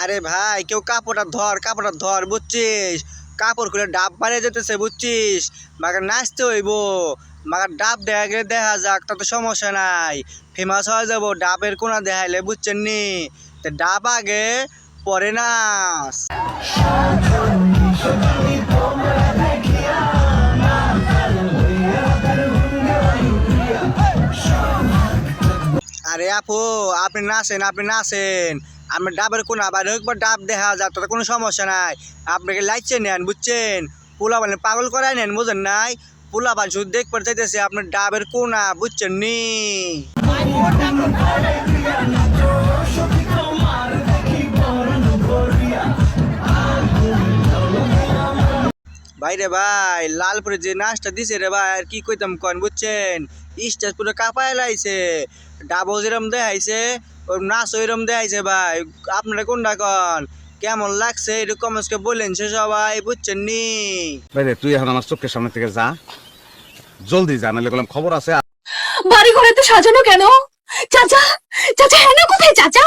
আরে ভাই কেউ কাপড়টা ধর বুঝছিস? কাপড় খুলে ডাব বাড়িয়ে যেতেছে বুঝছিস? মাকে নাচতে হইব, মাকে ডাব দেখা গেলে দেখা যাক, তাতে সমস্যা নাই। ফেমাস হয়ে যাব ডাবের কোনা দেখাইলে, বুঝছেন নি? তো ডাব আগে পরে নাচ। আরে আপু, আপনি নাচেন। আমি ডাবের কোনা বাইরে একবার ডাব দেখা যাক, তাতে কোনো সমস্যা নাই। আপনাকে লাইচে নেন বুঝছেন? পোলা মানে পাগল করাই নেন, বুঝেন নাই? পোলা বান শুধু দেখবার চাইতেছে আপনার ডাবের কোনা, বুঝছেন নি? ভাই রে ভাই, লালপুরে যে নাচটা দিছে রে ভাই, আর কি কইতাম কন বুঝছেন? স্টেজ পুরো কাঁপায় লাইছে। ডাবও যেরম দেখাইছে, ওর নাচ ওইরম দেখাইছে ভাই। আপনারা কোনটা কন? কেমন লাগছে একটু কমেন্টসকে বললেন সে সবাই, বুঝছেন নি? ভাই রে, তুই এখন আমার চোখের সামনে থেকে যা, জলদি যা, নাহলে বললাম খবর আছে। বাড়ি ঘরে তো সাজানো কেন? চাচা, চাচা হেনা কোথায়? চাচা,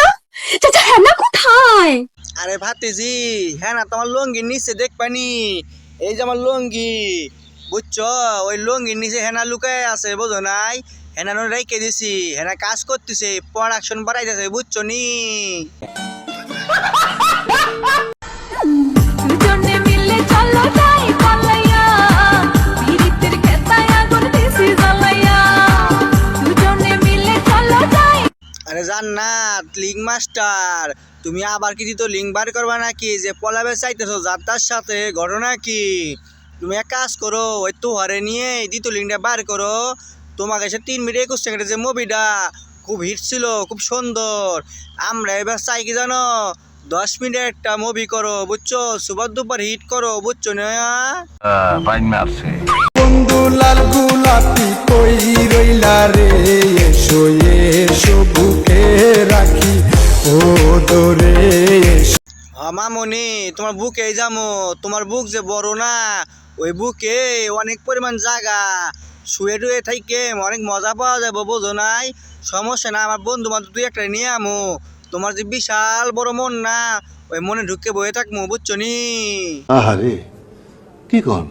চাচা হেনা কোথায়? আরে ভাতিজি, হ্যাঁ না, তোমার লঙ্গির নিচে দেখবানি। এই যে আমার লঙ্গি, বুঝছো? ওই লঙ্গির নিচে হেনা লুকায় আছে, বুঝো নাই? হেনা রেখে দিছি, হেনা কাজ করতেছে, প্রোডাকশন বাড়াইতেছে, বুঝছো নি? দুজনে মিলে চলো যাই পালাইয়া, পিরিতের খেতায় আগুন দিছি জ্বালাইয়া। দুজনে মিলে চলো যাই। আরে জান্নাত, লিঙ্ক মাস্টার, তুমি আবার কি তো লিঙ্ক বার করবা নাকি? যে পলাবে চাইতেছো যাত্রার সাথে, ঘটনা কি? তুমি এক কাজ করো, ওই তোহারে নিয়ে দ্বিতীয় লিঙ্কটা বার করো। তোমাকে সে 3 মিনিট 21 সেকেন্ডের যে মুভিটা খুব হিট ছিল, খুব সুন্দর। আমরা এবার চাই কি জানো, 10 মিনিটের একটা মুভি করো, বুঝছো? সুপার দুপার হিট করো, বুঝছো না? বন্ধু লাল গোলাপি কই রইলা রে, এসো এসো বুকে রাখি ও দরে। মামনি, তোমার বুকে যামো, তোমার বুক যে বড় না, ওই বুকে অনেক পরিমাণ জায়গা, শুয়ে টুয়ে থাইকে অনেক মজা পাওয়া যাবো, বোঝো নাই? সমস্যা না, আমার বন্ধু বান্ধব 2-1টা নিয়ে আমো। তোমার যে বিশাল বড় মন না, ওই মনে ঢুকে বয়ে থাকবো, বুঝছো নি? আহারে কি কন?